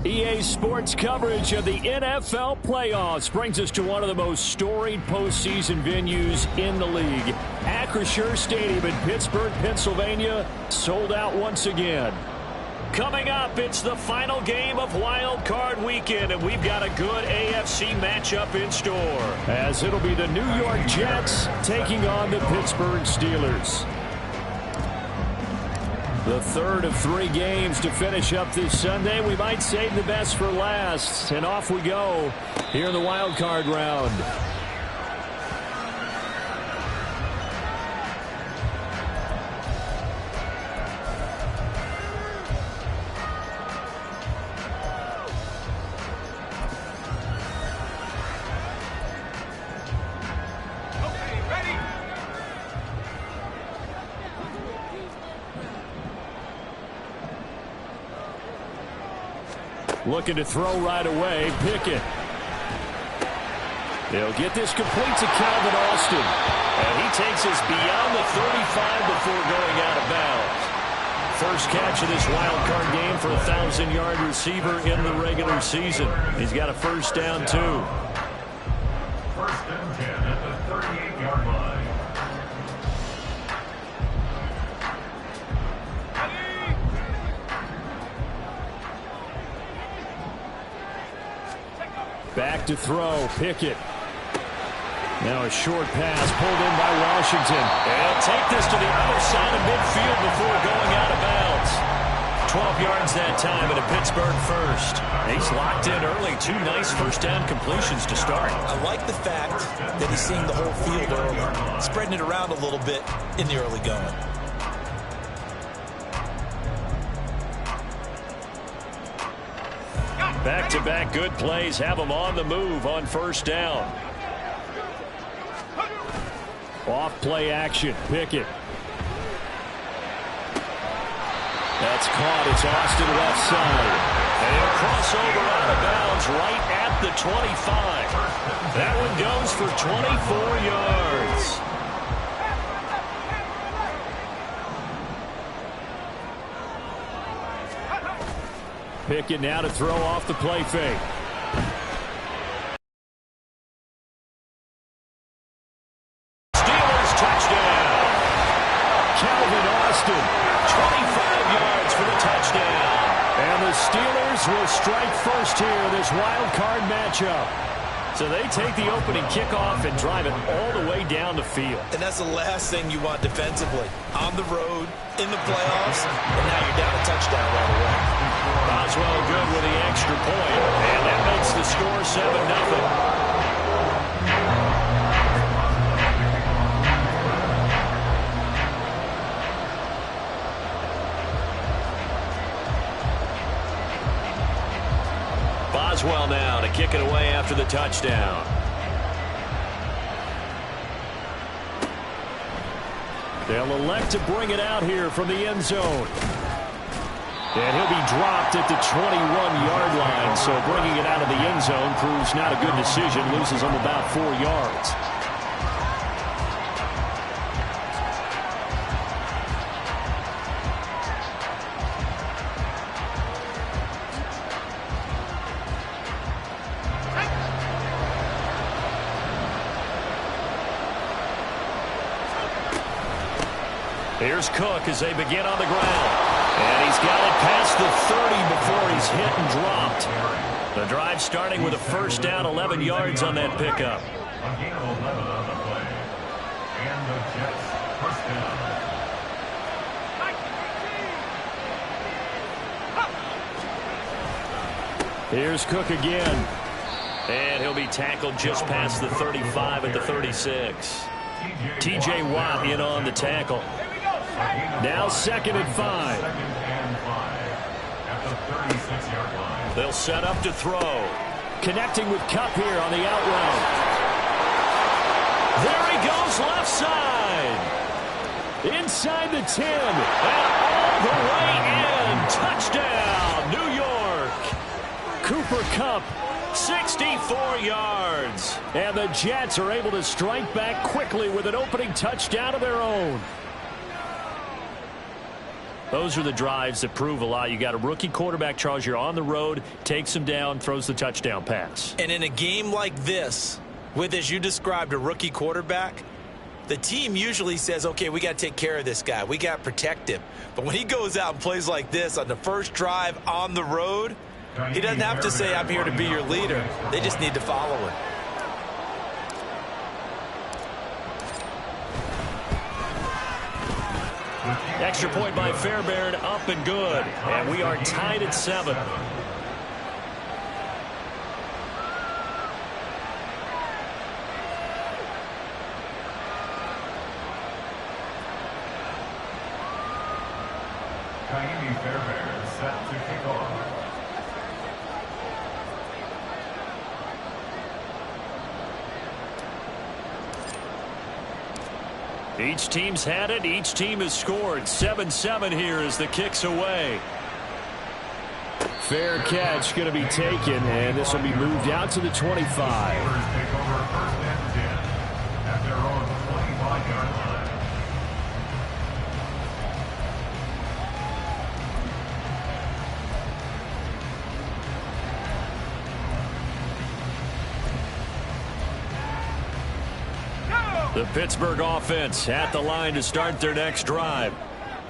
EA Sports coverage of the NFL playoffs brings us to one of the most storied postseason venues in the league. Acrisure Stadium in Pittsburgh, Pennsylvania, sold out once again. Coming up, it's the final game of Wild Card Weekend, and we've got a good AFC matchup in store, as it'll be the New York Jets taking on the Pittsburgh Steelers. The third of 3 games to finish up this Sunday. We might save the best for last. And off we go here in the wild card round. Looking to throw right away. Pickett. He'll get this complete to Calvin Austin. And he takes us beyond the 35 before going out of bounds. First catch of this wild card game for a 1,000-yard receiver in the regular season. He's got a first down, too. First and 10 at the 38-yard line. Back to throw. Pickett. Now a short pass pulled in by Washington. They'll take this to the other side of midfield before going out of bounds. 12 yards that time and a Pittsburgh first. He's locked in early. 2 nice first down completions to start. I like the fact that he's seeing the whole field early, spreading it around a little bit in the early going. Back-to-back good plays have them on the move on first down. Off play action. Pickett. That's caught. It's Austin left side. And he'll cross over out of bounds right at the 25. That one goes for 24 yards. Pickett now to throw off the play fake. Steelers touchdown. Calvin Austin, 25 yards for the touchdown. And the Steelers will strike first here, this wild card matchup. So they take the opening kickoff and drive it all the way down the field. And that's the last thing you want defensively. On the road, in the playoffs, and now you're down a touchdown right away. Boswell good with the extra point, and that makes the score 7-0. Boswell now to kick it away after the touchdown. They'll elect to bring it out here from the end zone. And he'll be dropped at the 21-yard line, so bringing it out of the end zone proves not a good decision. Loses him about 4 yards. Here's Cook as they begin on the ground. And he's got it past the 30 before he's hit and dropped. The drive starting with a first down, 11 yards on that pickup. A gain of 11 on the play. And the Jets first down. Here's Cook again. And he'll be tackled just past the 35 at the 36. T.J. Watt in on the tackle. Now 2nd and 5. At the 36-yard line. They'll set up to throw. Connecting with Kupp here on the out route. There he goes left side. Inside the 10. And all the way in. Touchdown, New York. Cooper Kupp, 64 yards. And the Jets are able to strike back quickly with an opening touchdown of their own. Those are the drives that prove a lot. You got a rookie quarterback, Charles. You're on the road, takes him down, throws the touchdown pass. And in a game like this, with, as you described, a rookie quarterback, the team usually says, okay, we got to take care of this guy. We got to protect him. But when he goes out and plays like this on the first drive on the road, he doesn't have to say, I'm here to be your leader. They just need to follow him. Extra point by Fairbairn, up and good. And we are tied at 7. Fairbairn set to kick off. Each team's had it. Each team has scored. 7-7 here as the kick's away. Fair catch going to be taken, and this will be moved out to the 25. Take over first and 10 at their own 25-yard line. The Pittsburgh offense at the line to start their next drive.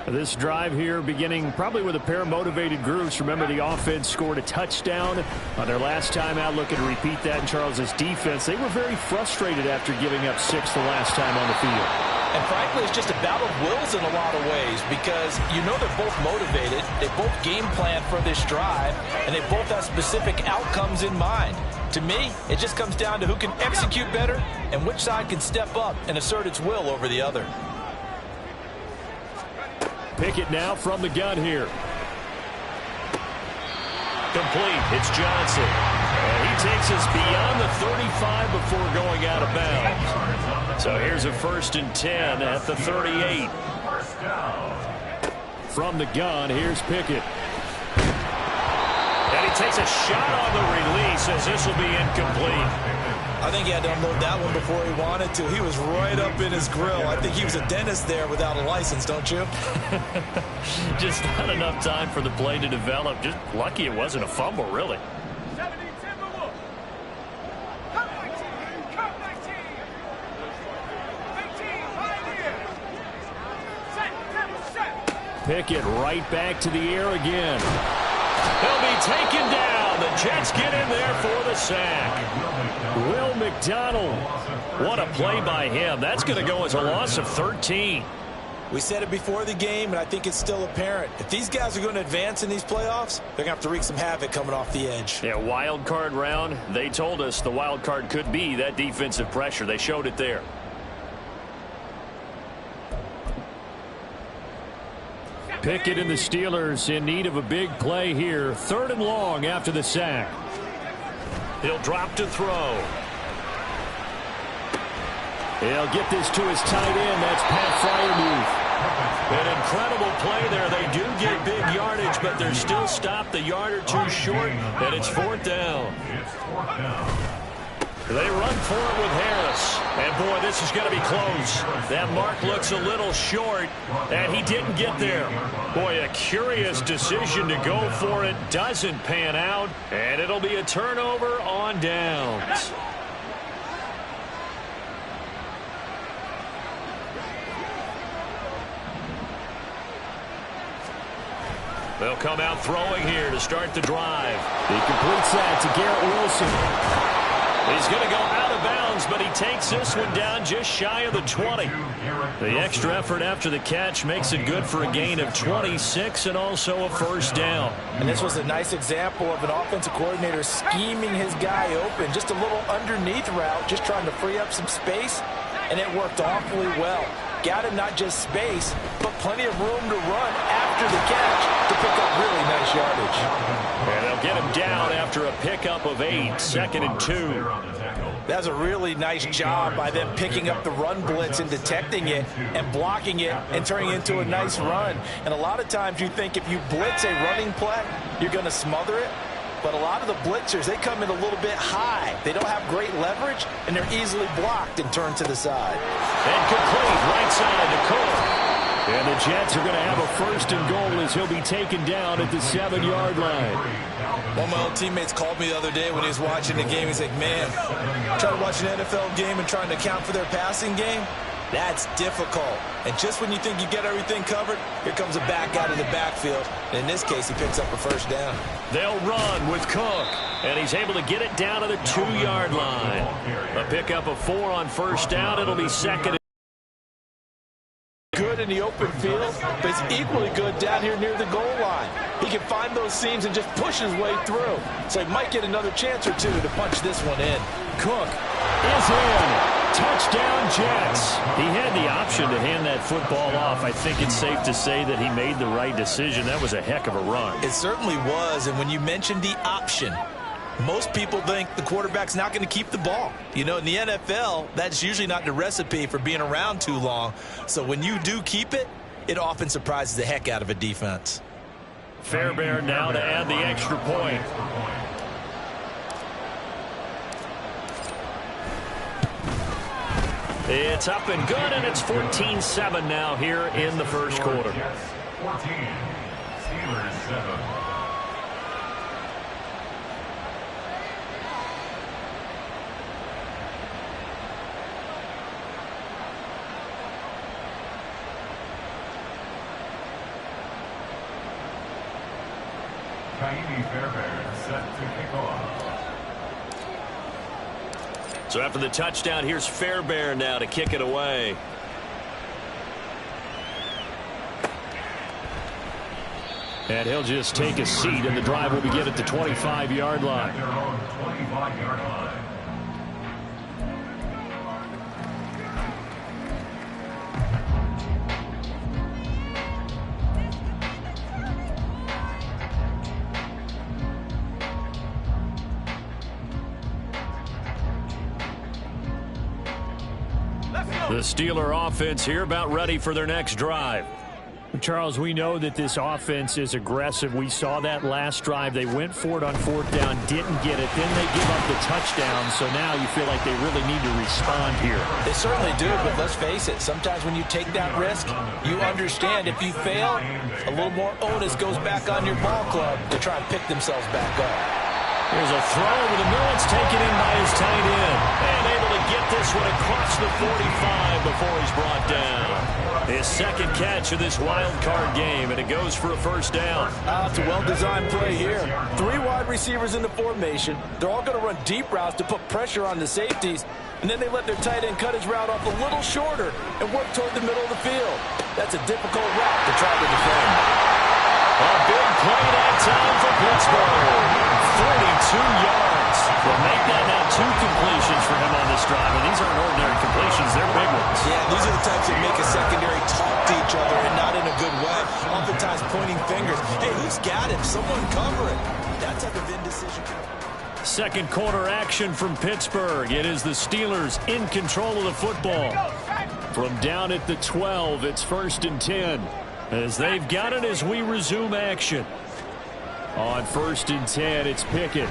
This drive here beginning probably with a pair of motivated groups. Remember, the offense scored a touchdown on their last time out. Looking to repeat that in Charles's defense. They were very frustrated after giving up 6 the last time on the field. And frankly, it's just a battle of wills in a lot of ways because you know they're both motivated. They both game plan for this drive, and they both have specific outcomes in mind. To me, it just comes down to who can execute better and which side can step up and assert its will over the other. Pickett now from the gun here. Complete. It's Johnson. And he takes us beyond the 35 before going out of bounds. So here's a 1st and 10 at the 38. From the gun, here's Pickett. And he takes a shot on the release as this will be incomplete. I think he had to unload that one before he wanted to. He was right up in his grill. I think he was a dentist there without a license, don't you? Just not enough time for the play to develop. Just lucky it wasn't a fumble, really. Pickett right back to the air again. He'll be taken down. The Jets get in there for the sack. Will McDonald. What a play by him. That's going to go as a loss of 13. We said it before the game, and I think it's still apparent. If these guys are going to advance in these playoffs, they're going to have to wreak some havoc coming off the edge. Yeah, wild card round. They told us the wild card could be that defensive pressure. They showed it there. Pickett and the Steelers in need of a big play here. 3rd and long after the sack. He'll drop to throw. He'll get this to his tight end. That's Pat Freiermuth. An incredible play there. They do get big yardage, but they're still stopped the yard or two short, and it's 4th down. They run for it with Harris. And, boy, this is going to be close. That mark looks a little short, and he didn't get there. Boy, a curious decision to go for it. Doesn't pan out, and it'll be a turnover on downs. They'll come out throwing here to start the drive. He completes that to Garrett Wilson. He's going to go out of bounds, but he takes this one down just shy of the 20. The extra effort after the catch makes it good for a gain of 26 and also a 1st down. And this was a nice example of an offensive coordinator scheming his guy open. Just a little underneath route, just trying to free up some space, and it worked awfully well. Got him not just space, but plenty of room to run after the catch to pick up really nice yardage. And they'll get him down after a pickup of 8, 2nd and 2. That's a really nice job by them picking up the run blitz and detecting it and blocking it and turning it into a nice run. And a lot of times you think if you blitz a running play, you're going to smother it. But a lot of the blitzers, they come in a little bit high. They don't have great leverage, and they're easily blocked and turned to the side. And complete right side to Cole. And the Jets are going to have a first and goal as he'll be taken down at the 7-yard line. One of my old teammates called me the other day when he was watching the game. He's like, man, trying to watch an NFL game and trying to account for their passing game, that's difficult. And just when you think you get everything covered, here comes a back out of the backfield. And in this case, he picks up a first down. They'll run with Cook, and he's able to get it down to the 2-yard line. A pickup of 4 on first down. It'll be second. Good in the open field, but he's equally good down here near the goal line. He can find those seams and just push his way through. So he might get another chance or two to punch this one in. Cook is in. Touchdown, Jets. He had the option to hand that football off. I think it's safe to say that he made the right decision. That was a heck of a run. It certainly was, and when you mentioned the option, most people think the quarterback's not going to keep the ball. You know, in the NFL, that's usually not the recipe for being around too long. So when you do keep it, it often surprises the heck out of a defense. Fairbairn now to add the extra point. It's up and good, and it's 14-7 now here in the first quarter. 14, Steelers 7. Fairbairn set to kick off. So after the touchdown, here's Fairbairn now to kick it away. And he'll just take a seat, and the drive will begin at the 25-yard line. Their own 25-yard line. The Steeler offense here about ready for their next drive. Charles, we know that this offense is aggressive. We saw that last drive. They went for it on 4th down, didn't get it. Then they give up the touchdown. So now you feel like they really need to respond here. They certainly do, but let's face it. Sometimes when you take that risk, you understand if you fail, a little more onus goes back on your ball club to try and pick themselves back up. Here's a throw over the middle. It's taken in by his tight end. And able to get this one across the 45 before he's brought down. His second catch of this wild card game, and it goes for a first down. It's a well-designed play here. 3 wide receivers in the formation. They're all going to run deep routes to put pressure on the safeties. And then they let their tight end cut his route off a little shorter and work toward the middle of the field. That's a difficult route to try to defend. A big play that time for Pittsburgh. 42 yards. Will make that now 2 completions for him on this drive. And these aren't ordinary completions. They're big ones. Yeah, these are the types that make a secondary talk to each other and not in a good way. Oftentimes pointing fingers. Hey, who's got him? Someone cover it. That type of indecision. Second quarter action from Pittsburgh. It is the Steelers in control of the football. From down at the 12, it's 1st and 10. As they've got it as we resume action. On 1st and 10, it's Pickett.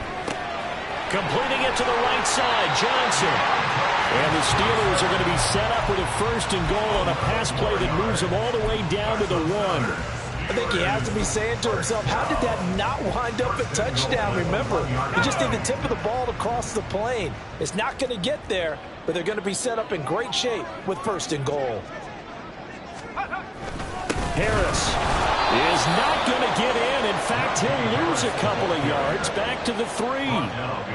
Completing it to the right side, Johnson. And the Steelers are going to be set up with a 1st and goal on a pass play that moves them all the way down to the 1. I think he has to be saying to himself, how did that not wind up a touchdown? Remember, you just need the tip of the ball to cross the plane. It's not going to get there, but they're going to be set up in great shape with 1st and goal. Harris is not going to get in. In fact, he'll lose a couple of yards back to the 3.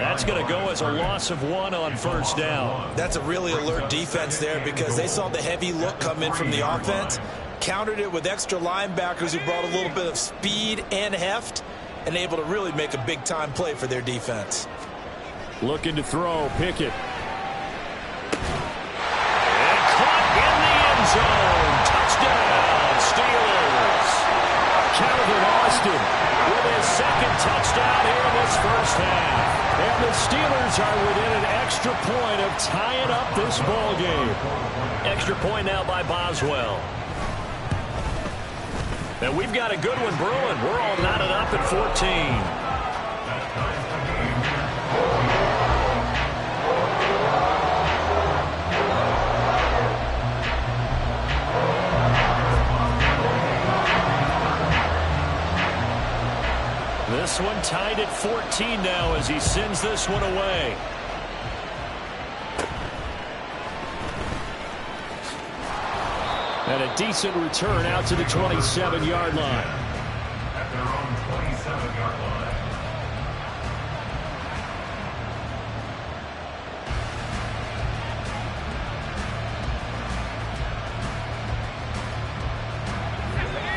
That's going to go as a loss of 1 on 1st down. That's a really alert defense there because they saw the heavy look come in from the offense, countered it with extra linebackers who brought a little bit of speed and heft, and able to really make a big-time play for their defense. Looking to throw, Pickett. And caught in the end zone. Touchdown, Steelers. Calvin Austin with his second touchdown here in this first half. And the Steelers are within an extra point of tying up this ball game. Extra point now by Boswell. And we've got a good one brewing. We're all knotted up at 14. This one tied at 14 now as he sends this one away. And a decent return out to the 27-yard line. At their own 27-yard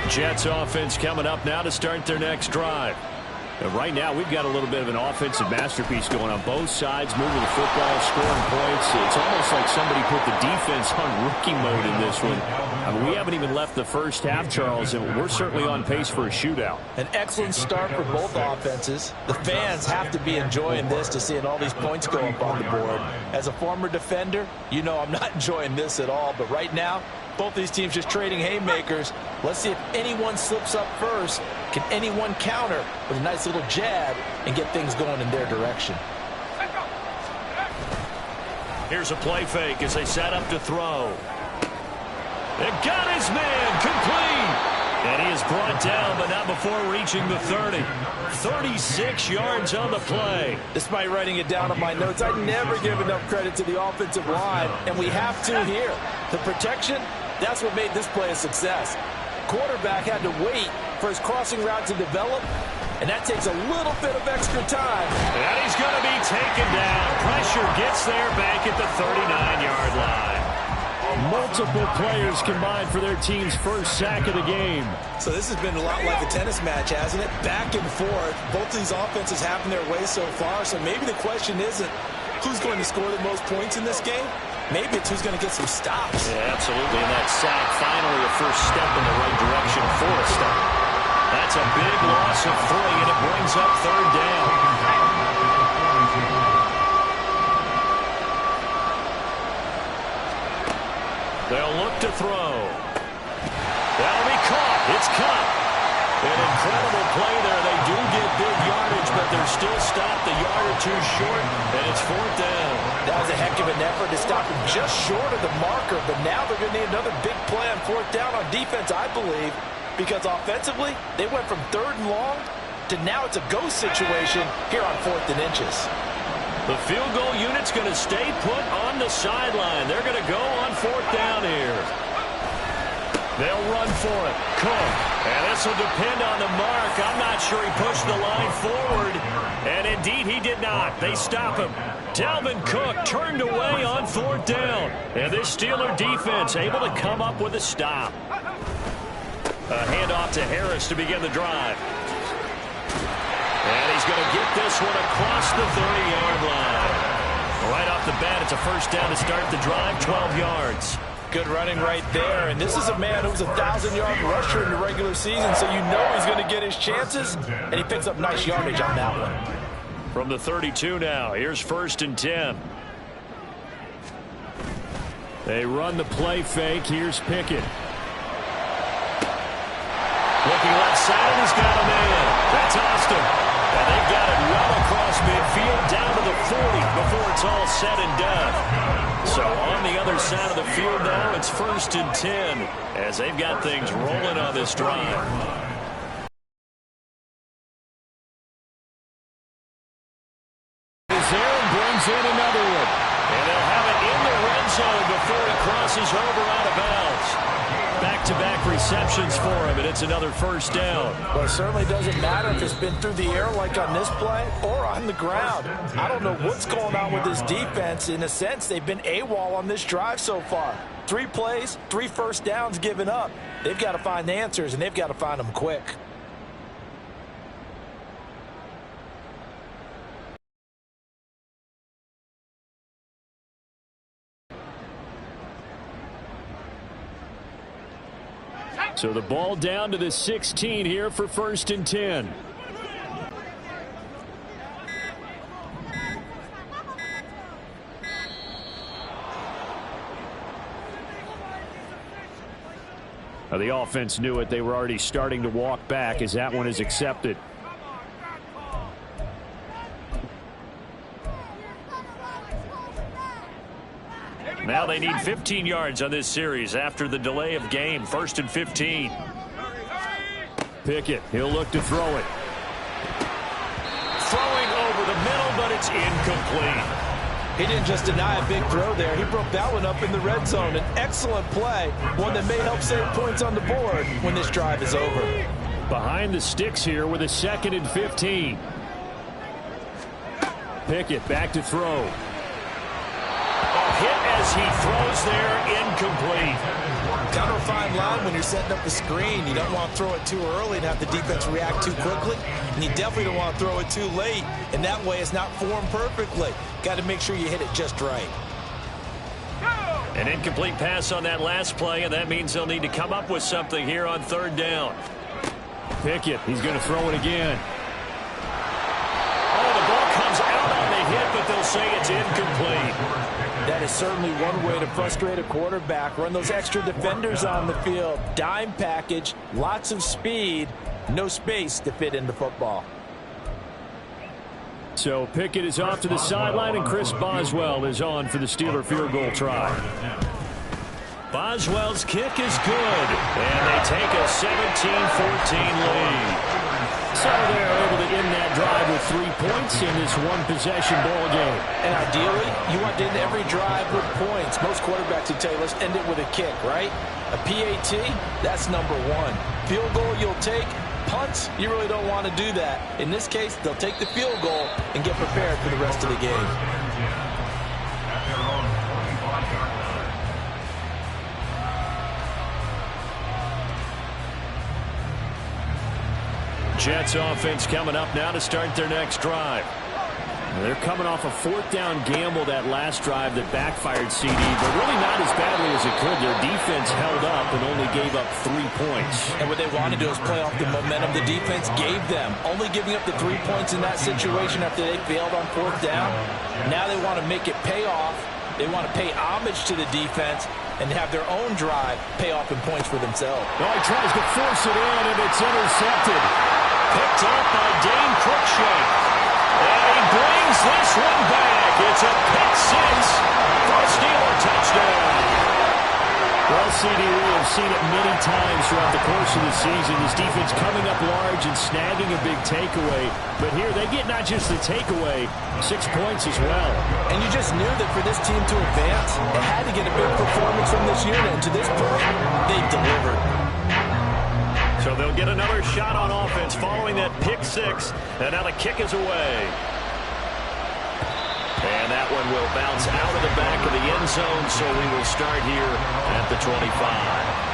line. Jets offense coming up now to start their next drive. And right now, we've got a little bit of an offensive masterpiece going on both sides, moving the football, scoring points. It's almost like somebody put the defense on rookie mode in this one. I mean, we haven't even left the first half, Charles, and we're certainly on pace for a shootout. An excellent start for both offenses. The fans have to be enjoying this to seeing all these points go up on the board. As a former defender, you know I'm not enjoying this at all. But right now, both these teams just trading haymakers. Let's see if anyone slips up first. Can anyone counter with a nice little jab and get things going in their direction? Here's a play fake as they set up to throw. It got his man complete. And he is brought down, but not before reaching the 30. 36 yards on the play. Despite writing it down on my notes, I never give enough credit to the offensive line, and we have to here. The protection, that's what made this play a success. Quarterback had to wait for his crossing route to develop, and that takes a little bit of extra time. And he's going to be taken down. Pressure gets there back at the 39-yard line. Multiple players combined for their team's first sack of the game. So this has been a lot like a tennis match, hasn't it? Back and forth. Both of these offenses having their way so far, so maybe the question isn't who's going to score the most points in this game. Maybe it's who's going to get some stops. Yeah, absolutely. And that sack, finally a first step in the right direction for a stop. That's a big loss of 3, and it brings up third down. They'll look to throw. That'll be caught. It's caught. An incredible play there. They do get big yardage, but they're still stopped a yard or two short, and it's fourth down. That was a heck of an effort to stop him just short of the marker, but now they're going to need another big play on fourth down on defense, I believe, because offensively, they went from 3rd and long to now it's a go situation here on 4th and inches. The field goal unit's going to stay put on the sideline. They're going to go on fourth down here. They'll run for it. Cook. And this will depend on the mark. I'm not sure he pushed the line forward. And indeed, he did not. They stop him. Dalvin Cook turned away on fourth down. And this Steeler defense able to come up with a stop. A handoff to Harris to begin the drive. And he's going to get this one across the 30-yard line. Right off the bat, it's a first down to start the drive, 12 yards. Good running right there. And this is a man who was a 1,000-yard rusher in the regular season, so you know he's going to get his chances. And he picks up nice yardage on that one. From the 32 now, here's 1st and 10. They run the play fake. Here's Pickett. Looking left side, and he's got a man. That's Austin. And they've got it well across midfield down to the 40 before it's all said and done. So on the other side of the field now, it's 1st and 10 as they've got things rolling on this drive. Is there and brings in another one. And they'll have it in the red zone before he crosses over out of bounds. Back-to-back receptions for him, and it's another first down. Well, it certainly doesn't matter if it's been through the air like on this play or on the ground. I don't know what's going on with this defense. In a sense, they've been AWOL on this drive so far. 3 plays, 3 first downs given up. They've got to find the answers, and they've got to find them quick. So the ball down to the 16 here for 1st and 10. Now the offense knew it. They were already starting to walk back as that one is accepted. Now they need 15 yards on this series after the delay of game. 1st and 15. Pickett, he'll look to throw it. throwing over the middle, but it's incomplete. He didn't just deny a big throw there. He broke that one up in the red zone. An excellent play, one that may help save points on the board when this drive is over. Behind the sticks here with a 2nd and 15. Pickett back to throw. A hit as he throws there, incomplete. Kind of a fine line when you're setting up the screen. You don't want to throw it too early and have the defense react too quickly. And you definitely don't want to throw it too late. And that way it's not formed perfectly. Got to make sure you hit it just right. An incomplete pass on that last play, and that means they'll need to come up with something here on 3rd down. Pickett, he's going to throw it again. Oh, the ball comes out on the hit, but they'll say it's incomplete. That is certainly one way to frustrate a quarterback. Run those extra defenders on the field. Dime package, lots of speed, no space to fit in the football. So Pickett is off to the sideline, and Chris Boswell is on for the Steeler field goal try. Boswell's kick is good, and they take a 17-14 lead. So they're able to end that drive with 3 points in this one-possession ball game. And ideally, you want to end every drive with points. Most quarterbacks would tell you, let's end it with a kick, right? A PAT, that's number 1. Field goal you'll take. Punts, you really don't want to do that. In this case, they'll take the field goal and get prepared for the rest of the game. Jets offense coming up now to start their next drive. They're coming off a 4th down gamble that last drive that backfired CD, but really not as badly as it could. Their defense held up and only gave up 3 points. And what they want to do is play off the momentum the defense gave them. Only giving up the 3 points in that situation after they failed on 4th down. Now they want to make it pay off. They want to pay homage to the defense and have their own drive pay off in points for themselves. Oh, he tries to force it in, and it's intercepted. Picked up by Dane Cruikshank. And he brings this one back. It's a pick 6 for a Steeler touchdown. Well, CD, we have seen it many times throughout the course of the season. This defense coming up large and snagging a big takeaway. But here they get not just the takeaway, 6 points as well. And you just knew that for this team to advance, it had to get a big performance from this unit. And to this point, they've delivered. So they'll get another shot on offense following that pick 6. And now the kick is away. And that one will bounce out of the back of the end zone, so we will start here at the 25.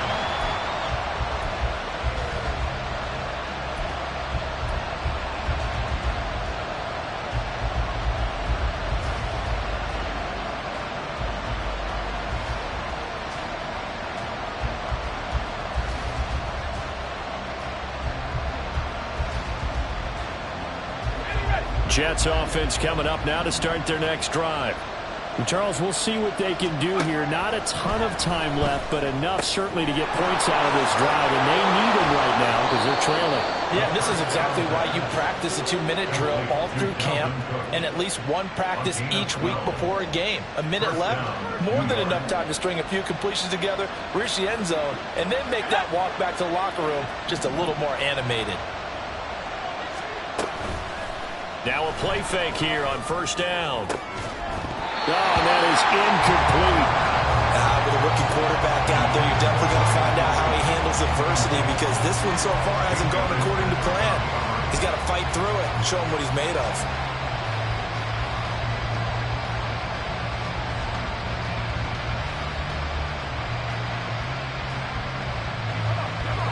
Jets offense coming up now to start their next drive. And Charles, we'll see what they can do here. Not a ton of time left, but enough certainly to get points out of this drive, and they need them right now because they're trailing. Yeah, this is exactly why you practice a 2-minute drill all through camp and at least one practice each week before a game. A minute left, more than enough time to string a few completions together, reach the end zone, and then make that walk back to the locker room just a little more animated. Now a play fake here on 1st down. Oh, that is incomplete. With a rookie quarterback out there, you're definitely going to find out how he handles adversity because this one so far hasn't gone according to plan. He's got to fight through it and show him what he's made of.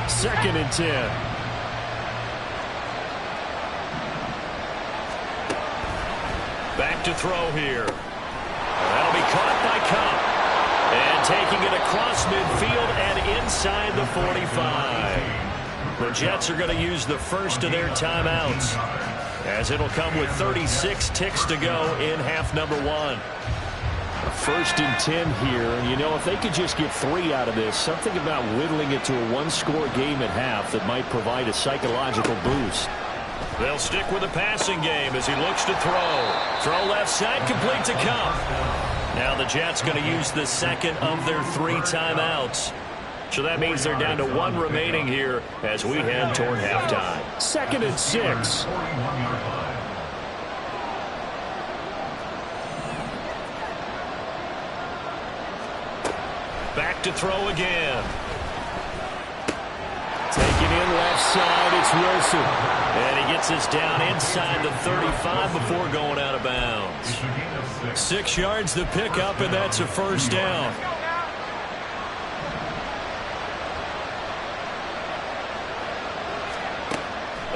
Second and 10. Back to throw here. That'll be caught by Cup. And taking it across midfield and inside the 45. The Jets are going to use the first of their timeouts, as it'll come with 36 ticks to go in half number 1. 1st and 10 here. And, you know, if they could just get 3 out of this, something about whittling it to a 1-score game at half that might provide a psychological boost. They'll stick with the passing game as he looks to throw. Throw left side, complete to Cup. Now the Jets going to use the second of their 3 timeouts. So that means they're down to 1 remaining here as we head toward halftime. 2nd and 6. look to throw again. Taking in left side, it's Wilson. And he gets us down inside the 35 before going out of bounds. 6 yards to pick up, and that's a first down.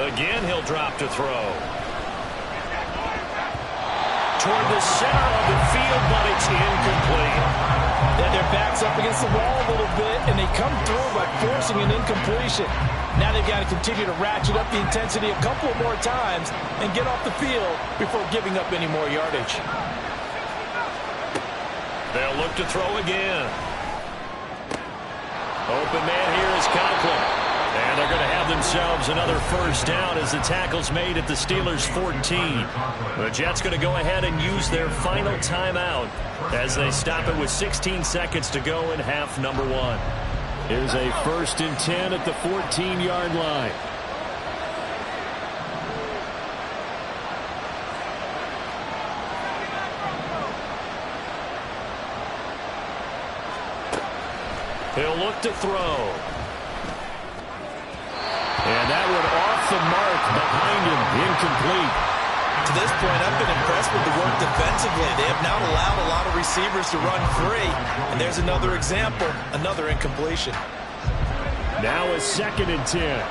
Again, he'll drop to throw. Toward the center of the field, but it's incomplete. Then their back's up against the wall a little bit, and they come through by forcing an incompletion. Now they've got to continue to ratchet up the intensity a couple more times and get off the field before giving up any more yardage. They'll look to throw again. Open man here is Conklin. And they're going to have themselves another first down as the tackle's made at the Steelers' 14. The Jets going to go ahead and use their final timeout as they stop it with 16 seconds to go in half number 1. Here's a 1st and 10 at the 14-yard line. He'll look to throw. And that one off the mark behind him, incomplete. To this point, I've been impressed with the work defensively. They have not allowed a lot of receivers to run free. And there's another example, another incompletion. Now a 2nd and 10.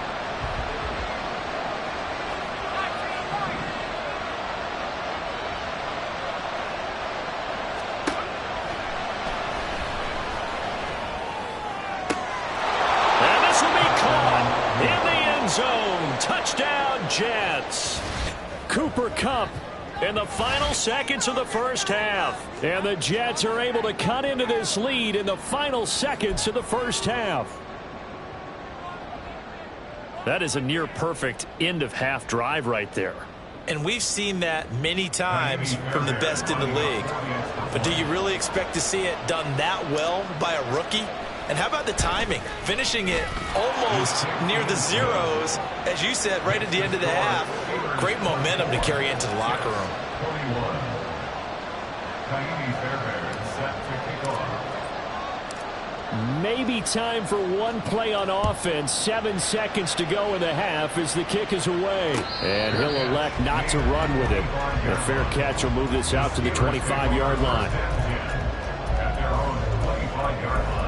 Zone. Touchdown, Jets. Cooper Kupp in the final seconds of the first half. And the Jets are able to cut into this lead in the final seconds of the first half. That is a near-perfect end-of-half drive right there. And we've seen that many times from the best in the league. But do you really expect to see it done that well by a rookie? And how about the timing? Finishing it almost near the zeros, as you said, right at the end of the half. Great momentum to carry into the locker room. Maybe time for one play on offense. 7 seconds to go in the half as the kick is away. And he'll elect not to run with it. A fair catch will move this out to the 25-yard line. At their own 25-yard line.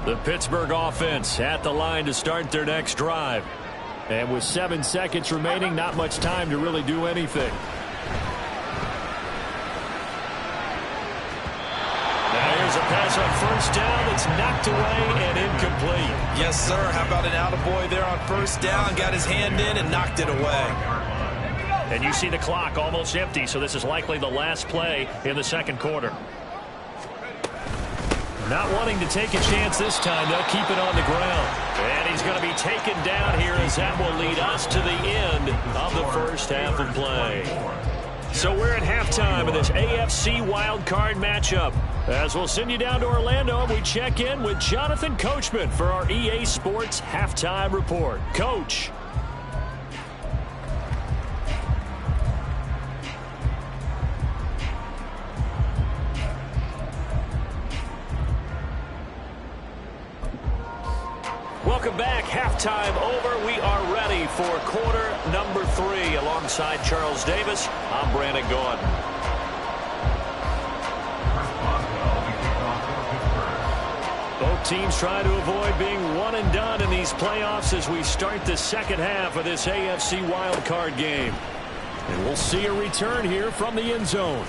The Pittsburgh offense at the line to start their next drive. And with 7 seconds remaining, not much time to really do anything. Now here's a pass on first down that's knocked away and incomplete. Yes, sir. How about an attaboy there on first down? Got his hand in and knocked it away. And you see the clock almost empty, so this is likely the last play in the second quarter. Not wanting to take a chance this time, they'll keep it on the ground. And he's going to be taken down here as that will lead us to the end of the first half of play. So we're at halftime of this AFC wildcard matchup. As we'll send you down to Orlando, we check in with Jonathan Coachman for our EA Sports Halftime Report. Coach. Welcome back. Halftime over. We are ready for quarter number 3. Alongside Charles Davis, I'm Brandon Gaudin. Both teams trying to avoid being one and done in these playoffs as we start the second half of this AFC wildcard game. And we'll see a return here from the end zone.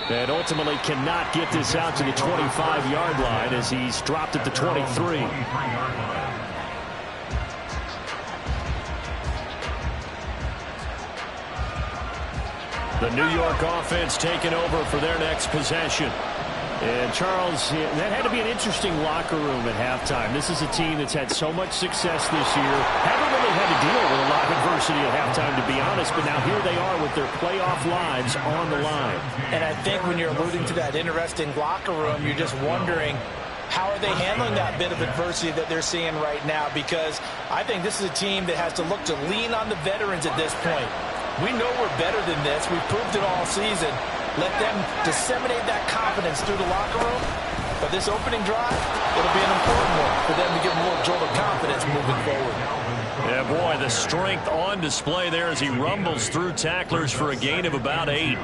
And ultimately cannot get this out to the 25-yard line as he's dropped at the 23. The New York offense taking over for their next possession. And, Charles, that had to be an interesting locker room at halftime. This is a team that's had so much success this year. Haven't really had to deal with a lot of adversity at halftime, to be honest. But now here they are with their playoff lives on the line. And I think when you're alluding to that interesting locker room, you're just wondering, how are they handling that bit of adversity that they're seeing right now? Because I think this is a team that has to look to lean on the veterans at this point. We know we're better than this. We've proved it all season. Let them disseminate that confidence through the locker room. But this opening drive, it'll be an important one for them to give them a little jolt of confidence moving forward. Yeah, boy, the strength on display there as he rumbles through tacklers for a gain of about 8.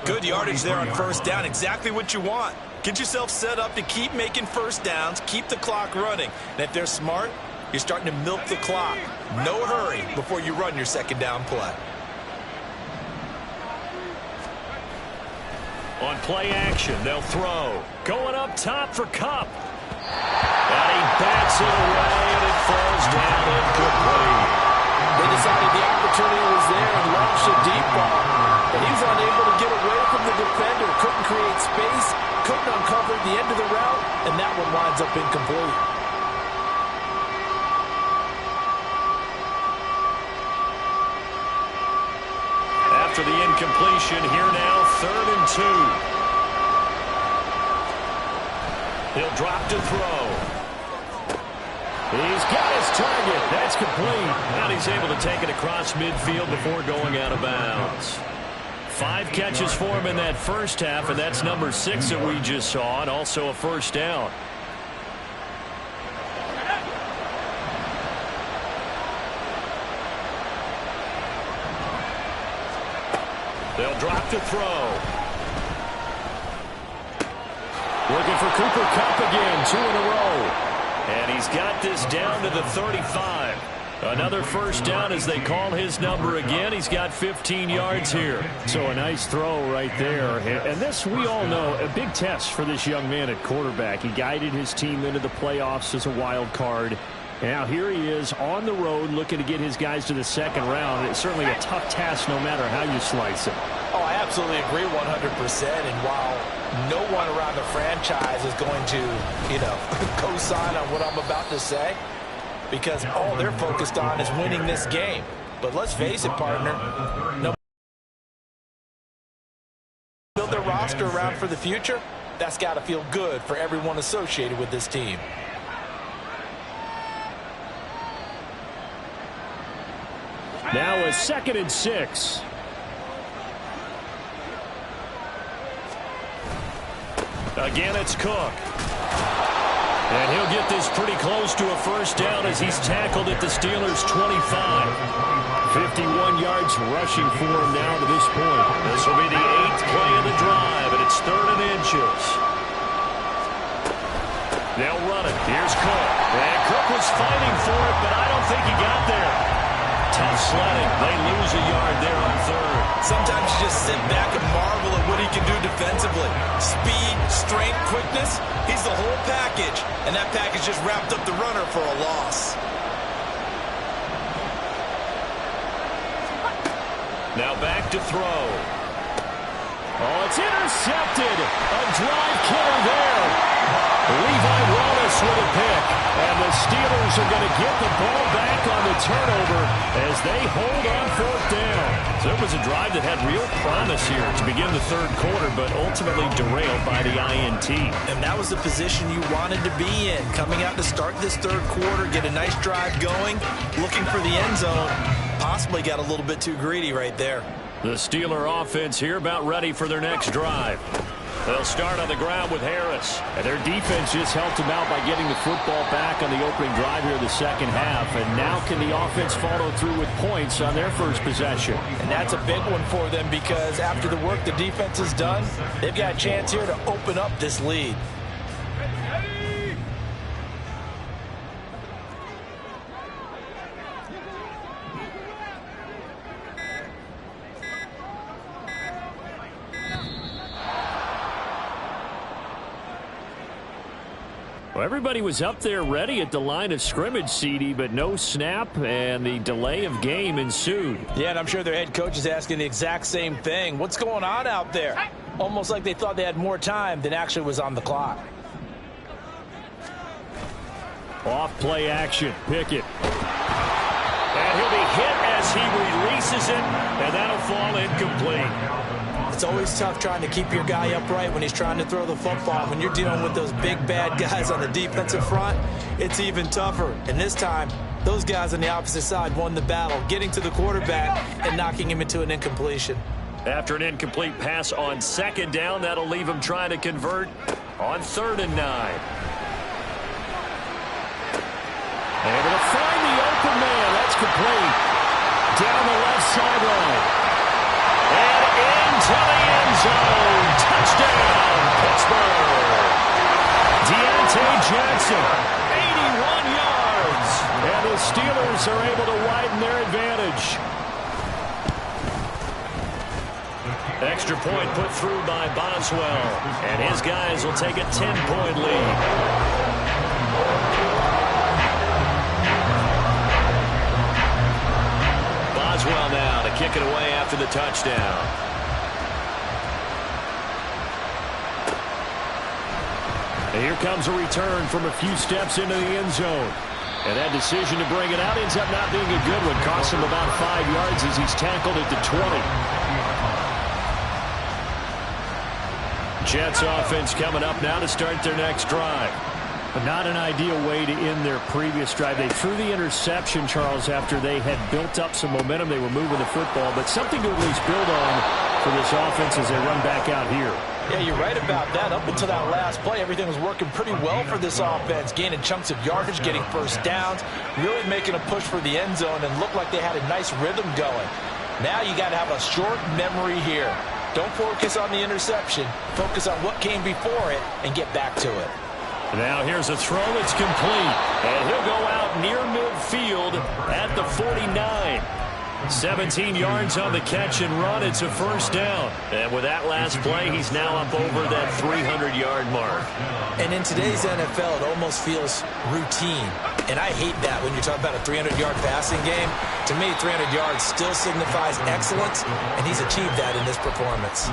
Good yardage there on first down. Exactly what you want. Get yourself set up to keep making first downs, keep the clock running. And if they're smart, you're starting to milk the clock. No hurry before you run your second down play. On play action, they'll throw. Going up top for Kupp. And he bats it away, and it falls down incomplete. They decided the opportunity was there and launched a deep ball. But he was unable to get away from the defender. Couldn't create space, couldn't uncover the end of the route, and that one winds up incomplete. After the incompletion, here now, 3rd and 2. He'll drop to throw. He's got his target. That's complete. And he's able to take it across midfield before going out of bounds. 5 catches for him in that first half, and that's number 6 that we just saw, and also a first down. They'll drop to throw. Looking for Cooper Kupp again, 2 in a row. And he's got this down to the 35. Another first down as they call his number again. He's got 15 yards here. So a nice throw right there. And this, we all know, a big test for this young man at quarterback. He guided his team into the playoffs as a wild card. Now here he is on the road looking to get his guys to the second round. It's certainly a tough task no matter how you slice it. Oh, I absolutely agree 100%. And while no one around the franchise is going to, co-sign on what I'm about to say, because all they're focused on is winning this game. But let's face it, partner, no build their roster around for the future, that's got to feel good for everyone associated with this team. Now a 2nd and 6. Again, it's Cook. And he'll get this pretty close to a first down as he's tackled at the Steelers' 25. 51 yards rushing for him now to this point. This will be the 8th play of the drive, and it's 3rd and inches. They'll run it. Here's Cook. And Cook was fighting for it, but I don't think he got there. Tough sledding. They lose a yard there on 3rd. Sometimes you just sit back and marvel at what he can do defensively. Speed, strength, quickness. He's the whole package. And that package just wrapped up the runner for a loss. Now back to throw. Oh, it's intercepted. A drive killer there. Levi Wallace with a pick. And the Steelers are going to get the ball back on the turnover as they hold on 4th down. So it was a drive that had real promise here to begin the 3rd quarter, but ultimately derailed by the INT. And that was the position you wanted to be in. Coming out to start this 3rd quarter, get a nice drive going, looking for the end zone. Possibly got a little bit too greedy right there. The Steeler offense here about ready for their next drive. They'll start on the ground with Harris. And their defense just helped them out by getting the football back on the opening drive here in the second half. And now can the offense follow through with points on their first possession? And that's a big one for them because after the work the defense has done, they've got a chance here to open up this lead. Well, everybody was up there ready at the line of scrimmage, CD, but no snap, and the delay of game ensued. Yeah, and I'm sure their head coach is asking the exact same thing. What's going on out there? Almost like they thought they had more time than actually was on the clock. Off play action. Pickett. And he'll be hit as he releases it, and that'll fall incomplete. It's always tough trying to keep your guy upright when he's trying to throw the football. When you're dealing with those big, bad guys on the defensive front, it's even tougher. And this time, those guys on the opposite side won the battle, getting to the quarterback and knocking him into an incompletion. After an incomplete pass on second down, that'll leave him trying to convert on 3rd and 9. Able to find the open man. That's complete. Down the left sideline. And into the end zone. Touchdown, Pittsburgh. Deontay Johnson, 81 yards. And the Steelers are able to widen their advantage. Extra point put through by Boswell. And his guys will take a 10-point lead. Boswell now to kick it away after the touchdown. And here comes a return from a few steps into the end zone. And that decision to bring it out ends up not being a good one. Costs him about 5 yards as he's tackled at the 20. Jets offense coming up now to start their next drive. But not an ideal way to end their previous drive. They threw the interception, Charles, after they had built up some momentum. They were moving the football, but something to at least build on for this offense as they run back out here. Yeah, you're right about that. Up until that last play, everything was working pretty well for this offense, gaining chunks of yardage, getting first downs, really making a push for the end zone, and looked like they had a nice rhythm going. Now you got to have a short memory here. Don't focus on the interception. Focus on what came before it and get back to it. Now here's a throw that's complete. And he'll go out near midfield at the 49. 17 yards on the catch and run. It's a first down. And with that last play, he's now up over that 300-yard mark. And in today's NFL, it almost feels routine. And I hate that when you're talking about a 300-yard passing game. To me, 300 yards still signifies excellence, and he's achieved that in this performance.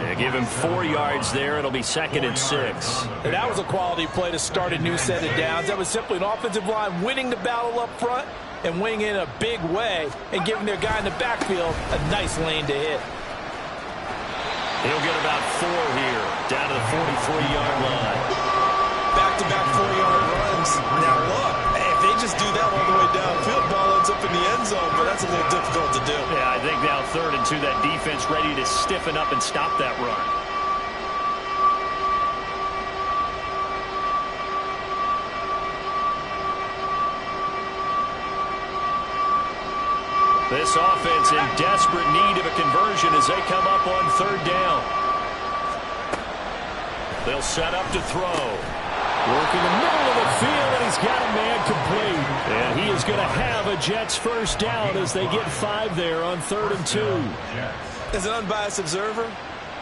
Yeah, give him 4 yards there. It'll be 2nd and 6. And that was a quality play to start a new set of downs. That was simply an offensive line winning the battle up front and winning in a big way and giving their guy in the backfield a nice lane to hit. He'll get about 4 here, down to the 43-yard line. Back-to-back 4-yard runs. Now look, hey, if they just do that all the way downfield, ball ends up in the end zone, but that's a little difficult to do. Yeah, I think now 3rd and 2, that defense ready to stiffen up and stop that run. This offense in desperate need of a conversion as they come up on 3rd down. They'll set up to throw. Working the middle of the field, and he's got a man complete. And he is going to have a Jets first down as they get 5 there on 3rd and 2. As an unbiased observer,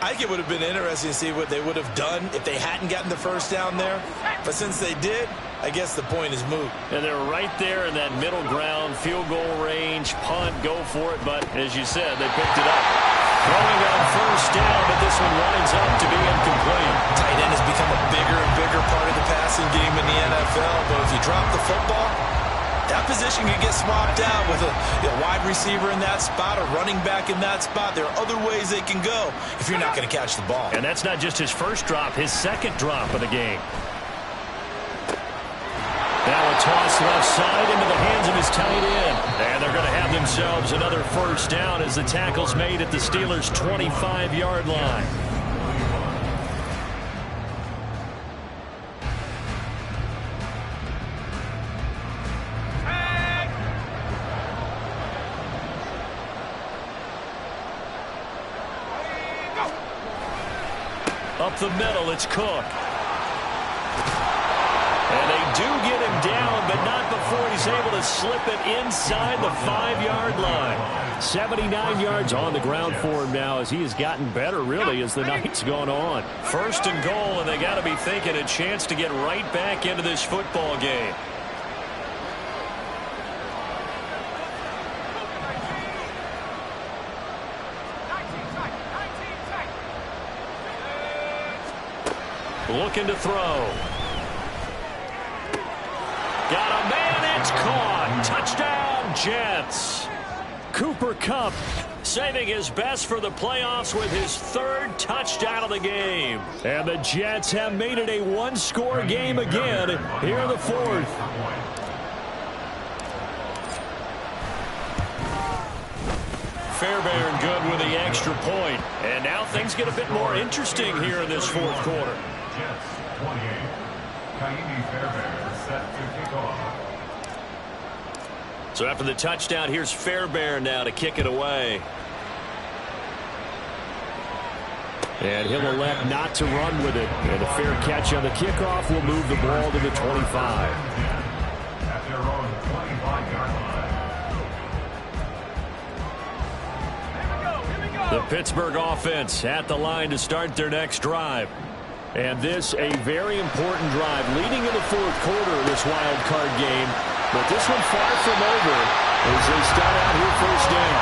I think it would have been interesting to see what they would have done if they hadn't gotten the first down there. But since they did, I guess the point is moot. And they're right there in that middle ground, field goal range, punt, go for it. But as you said, they picked it up. Throwing on first down, but this one winds up to be incomplete. Tight end has become a bigger and bigger part of the passing game in the NFL. But if you drop the football, that position can get swapped out with a wide receiver in that spot, a running back in that spot. There are other ways they can go if you're not going to catch the ball. And that's not just his first drop, his second drop of the game. Now a toss left side into the hands of his tight end. And they're going to have themselves another first down as the tackle's made at the Steelers' 25-yard line. Up the middle, it's Cook. And they do get him down, but not before he's able to slip it inside the 5-yard line. 79 yards on the ground for him now as he has gotten better, really, as the night's gone on. 1st and goal, and they got to be thinking a chance to get right back into this football game. Looking to throw. Got a man, it's caught. Touchdown, Jets. Cooper Kupp saving his best for the playoffs with his third touchdown of the game. And the Jets have made it a one-score game again here in the fourth. Fairbairn good with the extra point. And now things get a bit more interesting here in this fourth quarter. Jets 28. Kaimi Fairbairn set to kick off. So after the touchdown, here's Fairbairn now to kick it away. And he'll elect not to run with it. And a fair catch on the kickoff will move the ball to the 25. At their own 25-yard line. The Pittsburgh offense at the line to start their next drive. And this a very important drive leading in the fourth quarter of this wild card game. But this one far from over as they start out here first down.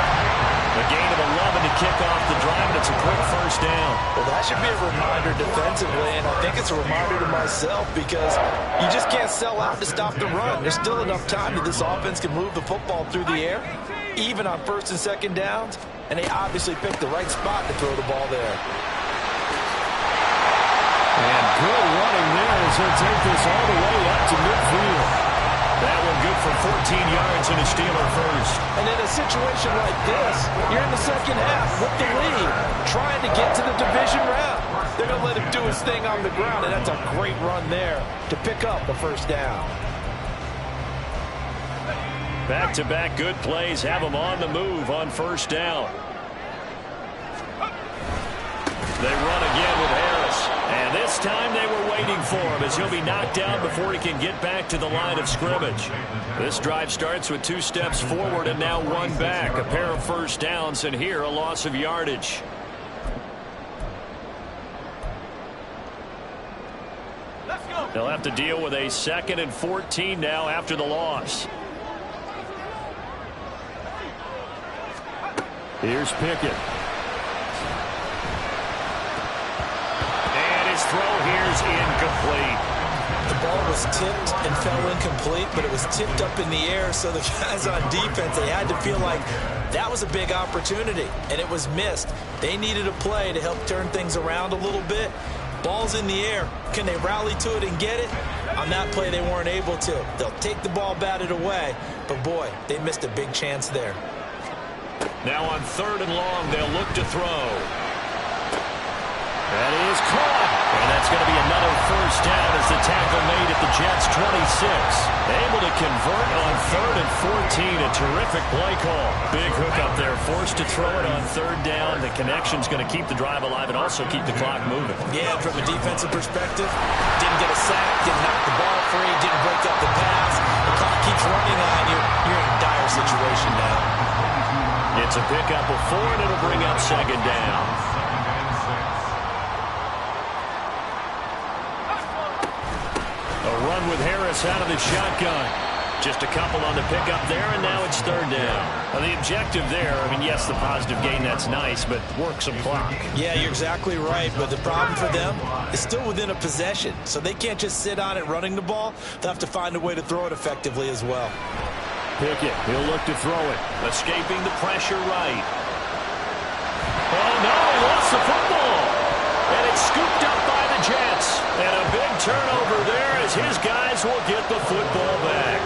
A gain of 11 to kick off the drive, and it's a quick first down. Well, that should be a reminder defensively, and I think it's a reminder to myself because you just can't sell out to stop the run. There's still enough time that this offense can move the football through the air, even on first and second downs, and they obviously picked the right spot to throw the ball there. And good running there as he'll take this all the way up to midfield. That one good for 14 yards and a Steeler first. And in a situation like this, you're in the second half with the lead, trying to get to the division round. They're going to let him do his thing on the ground, and that's a great run there to pick up the first down. Back-to-back good plays have him on the move on first down. They run again with Harris. And this time they were waiting for him as he'll be knocked down before he can get back to the line of scrimmage. This drive starts with 2 steps forward and now 1 back. A pair of first downs, and here a loss of yardage. They'll have to deal with a 2nd and 14 now after the loss. Here's Pickett. And his throw here's incomplete. The ball was tipped and fell incomplete, but it was tipped up in the air, so the guys on defense, they had to feel like that was a big opportunity, and it was missed. They needed a play to help turn things around a little bit. Ball's in the air. Can they rally to it and get it? On that play, they weren't able to. They'll take the ball batted away, but boy, they missed a big chance there. Now on 3rd and long, they'll look to throw. That is caught. And that's going to be another first down as the tackle made at the Jets' 26. Able to convert on 3rd and 14. A terrific play call. Big hookup there. Forced to throw it on 3rd down. The connection's going to keep the drive alive and also keep the clock moving. Yeah, from a defensive perspective, didn't get a sack, didn't knock the ball free, didn't break up the pass. The clock keeps running on you. You're in a dire situation now. It's a pickup of 4, and it'll bring up 2nd down. A run with Harris out of the shotgun. Just a couple on the pickup there, and now it's 3rd down. Well, the objective there, I mean, yes, the positive gain, that's nice, but work some clock. Yeah, you're exactly right, but the problem for them is still within a possession, so they can't just sit on it running the ball. They'll have to find a way to throw it effectively as well. Pickett, he'll look to throw it. Escaping the pressure right. Oh, no, he lost the football. And it's scooped up by the Jets. And a big turnover there as his guys will get the football back.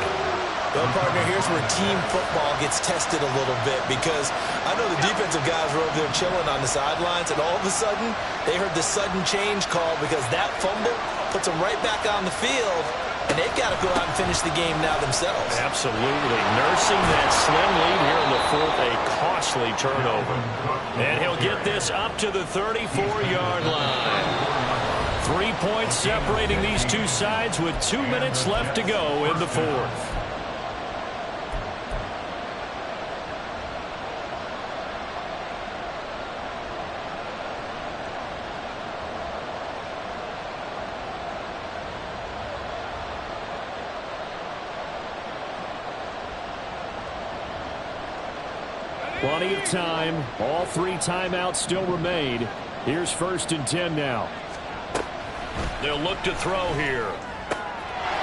Well, partner, here's where team football gets tested a little bit because I know the defensive guys were over there chilling on the sidelines, and all of a sudden they heard the sudden change call because that fumble puts them right back on the field, and they've got to go out and finish the game now themselves. Absolutely. Nursing that slim lead here in the fourth, a costly turnover. And he'll get this up to the 34-yard line. 3 points separating these two sides with 2 minutes left to go in the fourth. Plenty of time. All 3 timeouts still remain. Here's 1st and 10 now. They'll look to throw here.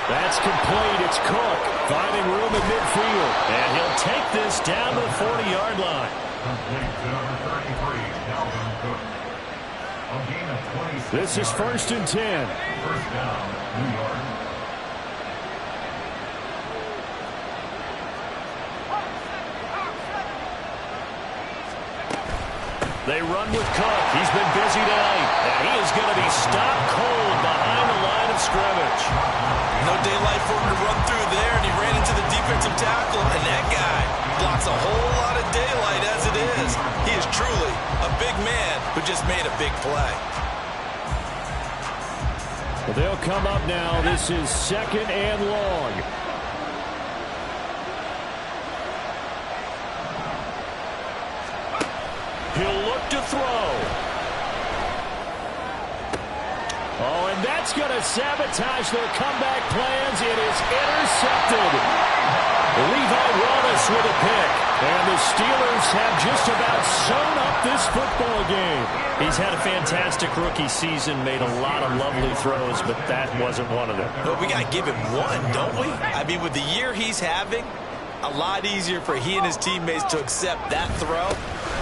That's complete. It's Cook finding room at midfield. And he'll take this down to the 40-yard line. Complete to number 33, Dalvin Cook. A gain of 26 This is first and 10. First down, New York. They run with Cook. He's been busy tonight. And he is going to be stopped cold behind the line of scrimmage. No daylight for him to run through there, and he ran into the defensive tackle, and that guy blocks a whole lot of daylight as it is. He is truly a big man who just made a big play. Well, they'll come up now. This is second and long. He'll look to throw. Oh, and that's going to sabotage their comeback plans. It is intercepted. Levi Wallace with a pick. And the Steelers have just about sewn up this football game. He's had a fantastic rookie season, made a lot of lovely throws, but that wasn't one of them. But we got to give him one, don't we? I mean, with the year he's having, a lot easier for he and his teammates to accept that throw,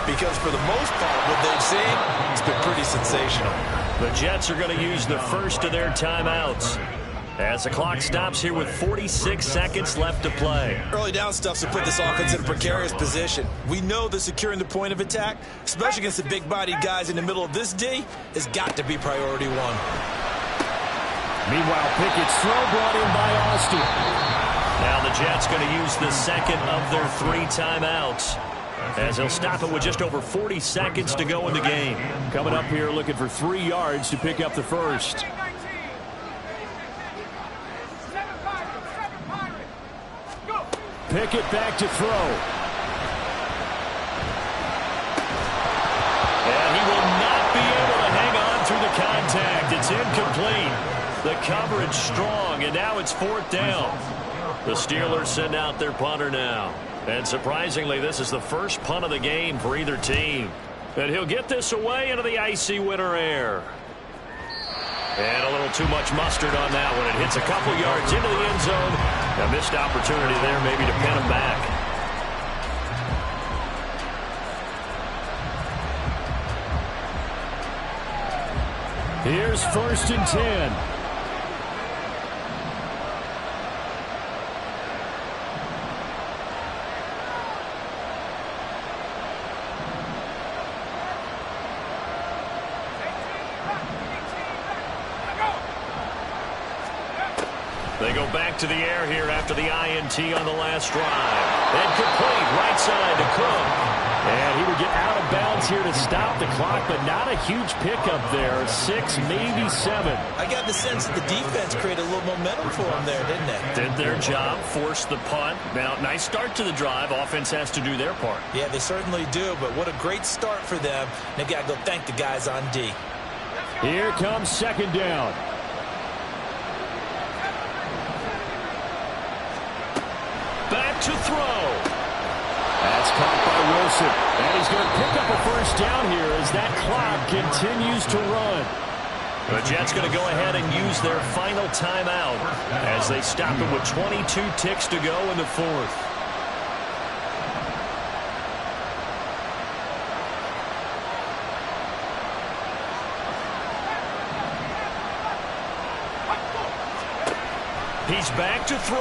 because for the most part, what they've seen, it's been pretty sensational. The Jets are going to use the first of their timeouts as the clock stops here with 46 seconds left to play. Early down stuff to put this offense in a precarious position. We know that securing the point of attack, especially against the big-bodied guys in the middle of this D, has got to be priority one. Meanwhile, Pickett's throw brought in by Austin. Now the Jets going to use the second of their 3 timeouts, as they'll stop it with just over 40 seconds to go in the game. Coming up here looking for 3 yards to pick up the first. Pickett back to throw. And he will not be able to hang on through the contact. It's incomplete. The coverage strong, and now it's 4th down. The Steelers send out their punter now. And surprisingly, this is the first punt of the game for either team. And he'll get this away into the icy winter air. And a little too much mustard on that one. It hits a couple yards into the end zone. A missed opportunity there maybe to pin him back. Here's first and 10. They go back to the air here after the INT on the last drive. And complete right side to Cook. And he would get out of bounds here to stop the clock, but not a huge pickup there. 6, maybe 7. I got the sense that the defense created a little momentum for them there, didn't they? Did their job, forced the punt. Now, nice start to the drive. Offense has to do their part. Yeah, they certainly do, but what a great start for them. They've got to go thank the guys on D. Here comes second down. Back to throw. That's caught by Wilson. And he's going to pick up a first down here as that clock continues to run. The Jets going to go ahead and use their final timeout as they stop it with 22 ticks to go in the 4th. He's back to throw.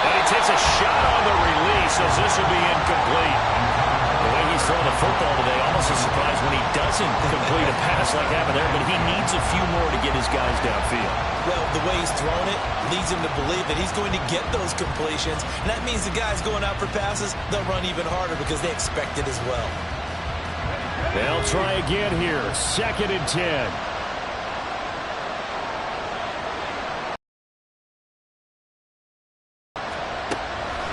And he takes a shot on the release as this will be incomplete. The way he's throwing the football today, almost a surprise when he doesn't complete a pass like happened there, but he needs a few more to get his guys downfield. Well, the way he's thrown it leads him to believe that he's going to get those completions. And that means the guys going out for passes, they'll run even harder because they expect it as well. They'll try again here. Second and 10.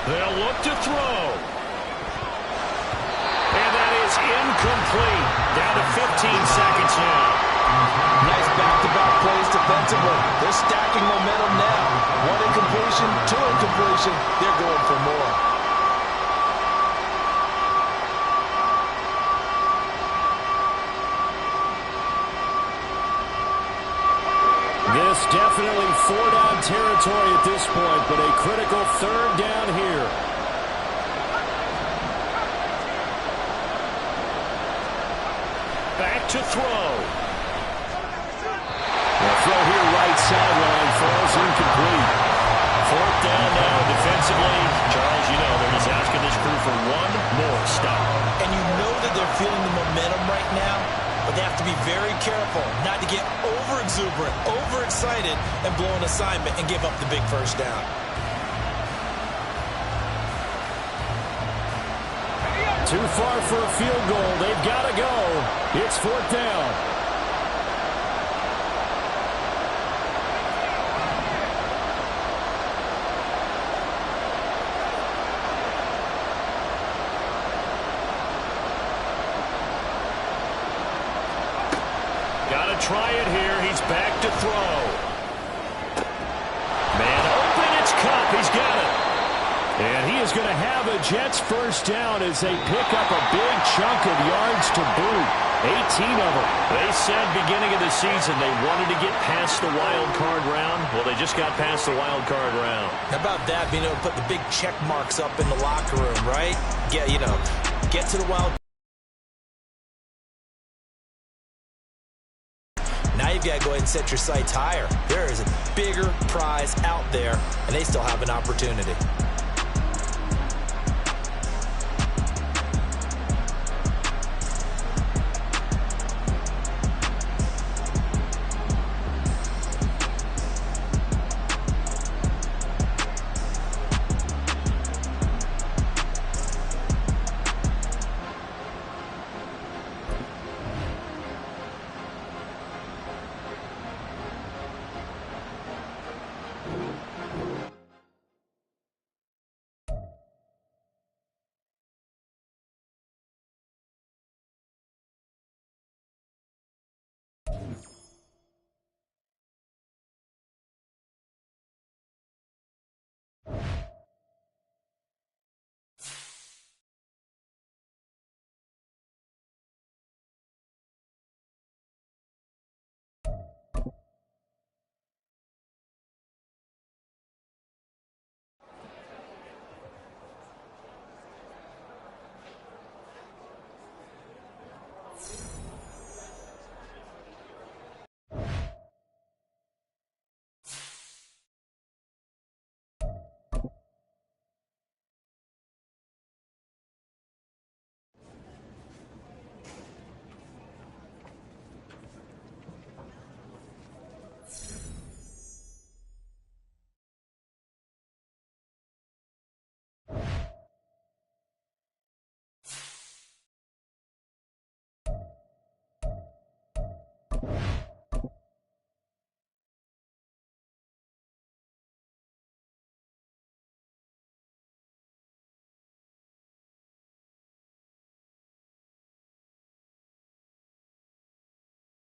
They'll look to throw. And that is incomplete. Down to 15 seconds now. Nice back-to-back plays defensively. They're stacking momentum now. 1 incompletion, 2 incompletion. They're going for more. definitely 4-down territory at this point, but a critical 3rd down here. Back to throw. The throw here right sideline falls incomplete. 4th down now defensively. Charles, you know they're just asking this crew for one more stop. And you know that they're feeling the momentum right now, but they have to be very careful not to get over-exuberant, overexcited, and blow an assignment and give up the big 1st down. Too far for a field goal. They've got to go. It's 4th down. Got to try it here. He's back to throw. Man open. It's Cup. He's got it. And he is going to have a Jets 1st down as they pick up a big chunk of yards to boot. 18 of them. They said beginning of the season they wanted to get past the wild card round. Well, they just got past the wild card round. How about that, being able to put the big check marks up in the locker room, right? Get to the wild. Now you've got to go ahead and set your sights higher. There is a bigger prize out there, and they still have an opportunity.